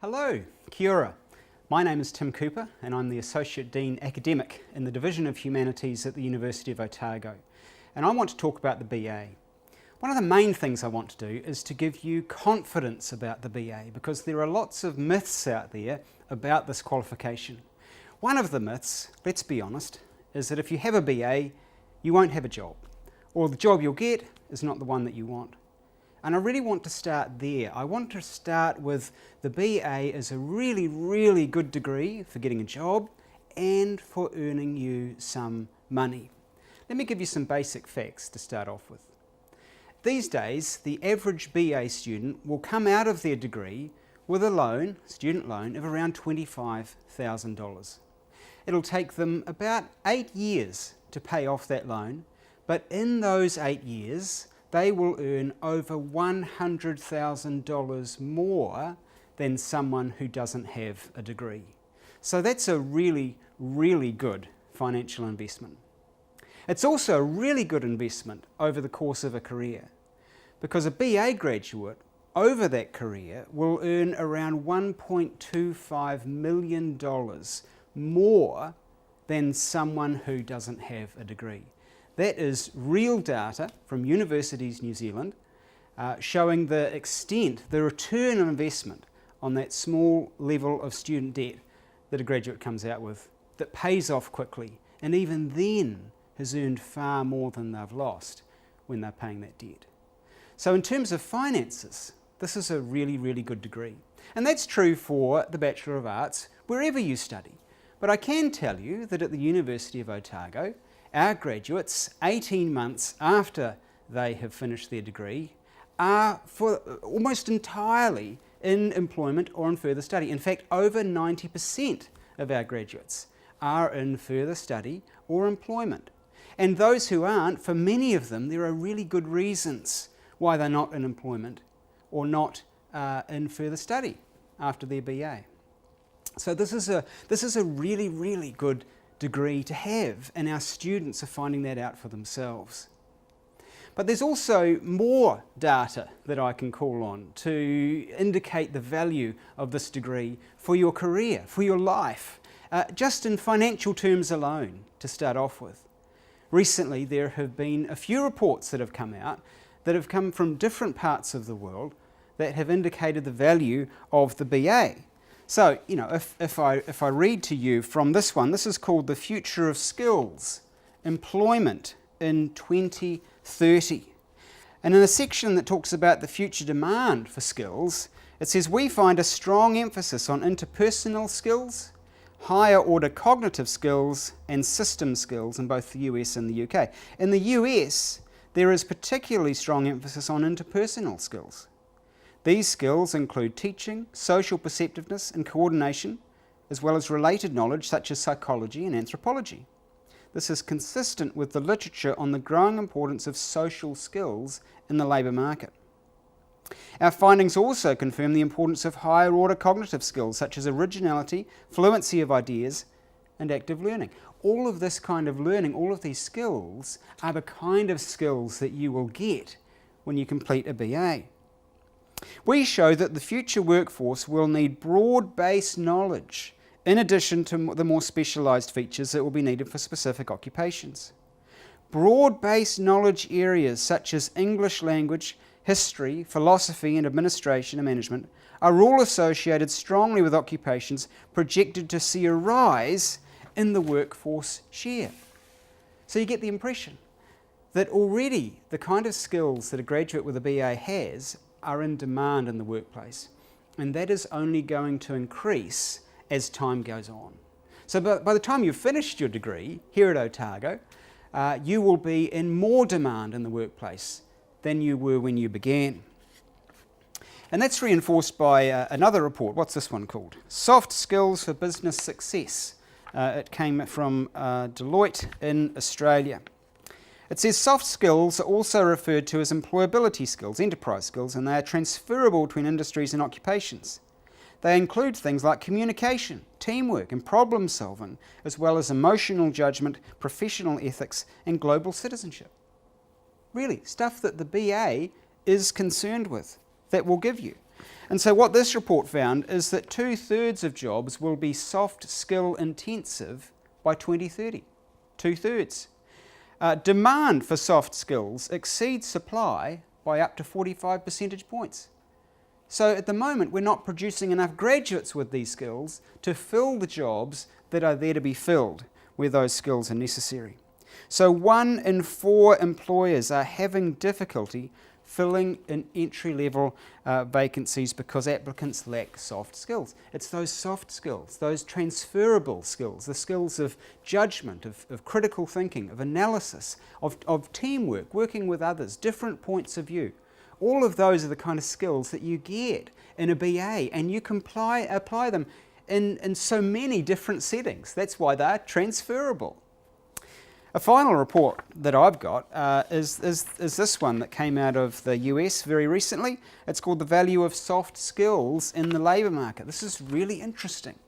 Hello, kia ora. My name is Tim Cooper and I'm the Associate Dean Academic in the Division of Humanities at the University of Otago. And I want to talk about the BA. One of the main things I want to do is to give you confidence about the BA because there are lots of myths out there about this qualification. One of the myths, let's be honest, is that if you have a BA, you won't have a job, or the job you'll get is not the one that you want. And I really want to start there. I want to start with the BA as a really, really good degree for getting a job and for earning you some money. Let me give you some basic facts to start off with. These days, the average BA student will come out of their degree with a loan, student loan, of around $25,000. It'll take them about 8 years to pay off that loan, but in those 8 years, they will earn over $100,000 more than someone who doesn't have a degree. So that's a really, really good financial investment. It's also a really good investment over the course of a career, because a BA graduate over that career will earn around $1.25 million more than someone who doesn't have a degree. That is real data from Universities New Zealand showing the extent, the return on investment on that small level of student debt that a graduate comes out with that pays off quickly and even then has earned far more than they've lost when they're paying that debt. So in terms of finances, this is a really, really good degree. And that's true for the Bachelor of Arts wherever you study. But I can tell you that at the University of Otago, our graduates, 18 months after they have finished their degree, are for almost entirely in employment or in further study. In fact, over 90% of our graduates are in further study or employment. And those who aren't, for many of them, there are really good reasons why they're not in employment or not in further study after their BA. So this is a really, really good degree to have, and our students are finding that out for themselves. But there's also more data that I can call on to indicate the value of this degree for your career, for your life, just in financial terms alone, to start off with. Recently, there have been a few reports that have come out that have come from different parts of the world that have indicated the value of the BA. So, you know, if I read to you from this one, this is called The Future of Skills, Employment in 2030. And in a section that talks about the future demand for skills, it says, we find a strong emphasis on interpersonal skills, higher order cognitive skills, and system skills in both the US and the UK. In the US, there is particularly strong emphasis on interpersonal skills. These skills include teaching, social perceptiveness and coordination, as well as related knowledge such as psychology and anthropology. This is consistent with the literature on the growing importance of social skills in the labour market. Our findings also confirm the importance of higher order cognitive skills such as originality, fluency of ideas, and active learning. All of this kind of learning, all of these skills, are the kind of skills that you will get when you complete a BA. We show that the future workforce will need broad-based knowledge in addition to the more specialised features that will be needed for specific occupations. Broad-based knowledge areas such as English language, history, philosophy and administration and management are all associated strongly with occupations projected to see a rise in the workforce share. So you get the impression that already the kind of skills that a graduate with a BA has are in demand in the workplace, and that is only going to increase as time goes on. So by the time you've finished your degree here at Otago, you will be in more demand in the workplace than you were when you began. And that's reinforced by another report. What's this one called? Soft Skills for Business Success. It came from Deloitte in Australia. It says soft skills are also referred to as employability skills, enterprise skills, and they are transferable between industries and occupations. They include things like communication, teamwork, and problem solving, as well as emotional judgment, professional ethics, and global citizenship. Really, stuff that the BA is concerned with, that will give you. And so what this report found is that 2/3 of jobs will be soft skill intensive by 2030. 2/3. Demand for soft skills exceeds supply by up to 45 percentage points. So at the moment, we're not producing enough graduates with these skills to fill the jobs that are there to be filled where those skills are necessary. So 1 in 4 employers are having difficulty filling in entry-level vacancies because applicants lack soft skills. It's those soft skills, those transferable skills, the skills of judgment, of critical thinking, of analysis, of teamwork, working with others, different points of view. All of those are the kind of skills that you get in a BA, and you can apply them in so many different settings. That's why they're transferable. A final report that I've got is this one that came out of the US very recently. It's called The Value of Soft Skills in the Labour Market. This is really interesting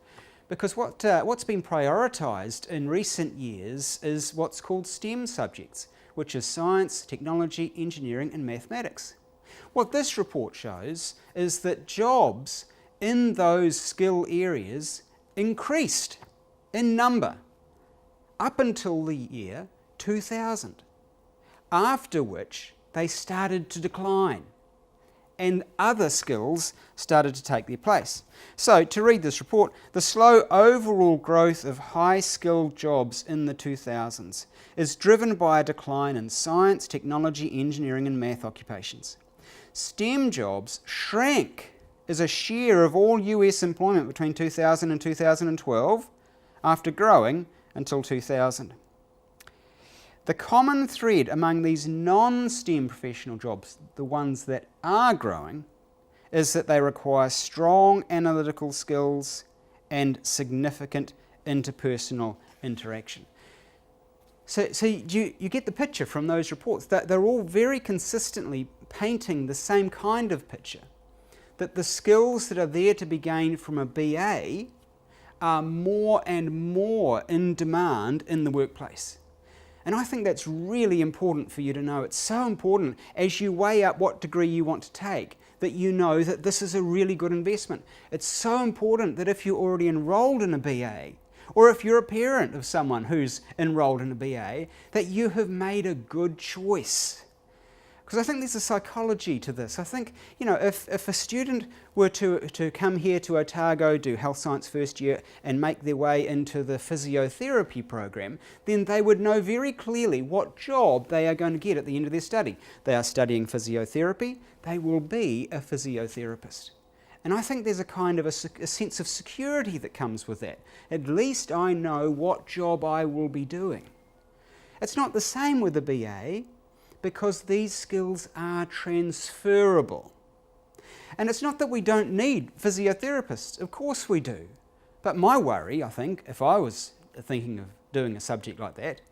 because what's been prioritised in recent years is what's called STEM subjects, which is science, technology, engineering and mathematics. What this report shows is that jobs in those skill areas increased in number up until the year 2000, after which they started to decline and other skills started to take their place. So, to read this report, the slow overall growth of high-skilled jobs in the 2000s is driven by a decline in science, technology, engineering and math occupations. STEM jobs shrank as a share of all US employment between 2000 and 2012 after growing until 2000. The common thread among these non-STEM professional jobs, the ones that are growing, is that they require strong analytical skills and significant interpersonal interaction. So you get the picture from those reports. They're all very consistently painting the same kind of picture, that the skills that are there to be gained from a BA are more and more in demand in the workplace. And I think that's really important for you to know. It's so important as you weigh up what degree you want to take, that you know that this is a really good investment. It's so important that if you're already enrolled in a BA, or if you're a parent of someone who's enrolled in a BA, that you have made a good choice. Because I think there's a psychology to this. I think, if a student were to come here to Otago, do health science first year, and make their way into the physiotherapy program, then they would know very clearly what job they are going to get at the end of their study. They are studying physiotherapy, they will be a physiotherapist. And I think there's a kind of a sense of security that comes with that. At least I know what job I will be doing. It's not the same with a BA, because these skills are transferable. And it's not that we don't need physiotherapists, of course we do. But my worry, I think, if I was thinking of doing a subject like that,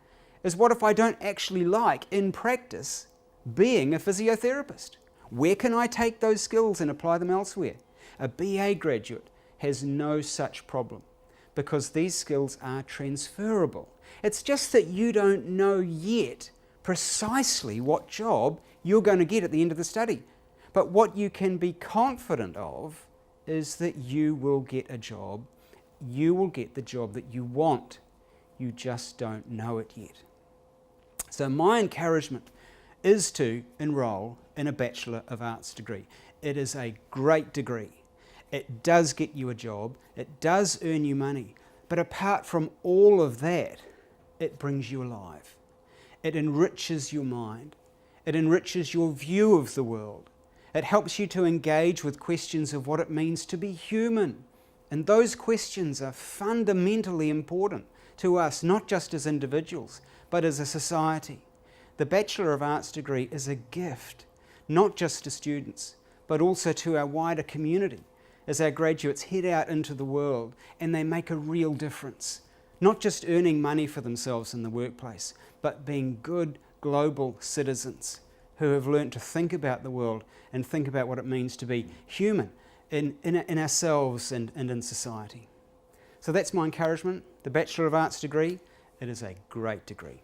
is what if I don't actually like, in practice, being a physiotherapist? Where can I take those skills and apply them elsewhere? A BA graduate has no such problem, because these skills are transferable. It's just that you don't know yet precisely what job you're going to get at the end of the study. But what you can be confident of is that you will get a job. You will get the job that you want. You just don't know it yet. So my encouragement is to enrol in a Bachelor of Arts degree. It is a great degree. It does get you a job. It does earn you money. But apart from all of that, it brings you alive. It enriches your mind. It enriches your view of the world. It helps you to engage with questions of what it means to be human. And those questions are fundamentally important to us, not just as individuals, but as a society. The Bachelor of Arts degree is a gift, not just to students, but also to our wider community, as our graduates head out into the world and they make a real difference. Not just earning money for themselves in the workplace, but being good global citizens who have learnt to think about the world and think about what it means to be human in ourselves and in society. So that's my encouragement. The Bachelor of Arts degree, it is a great degree.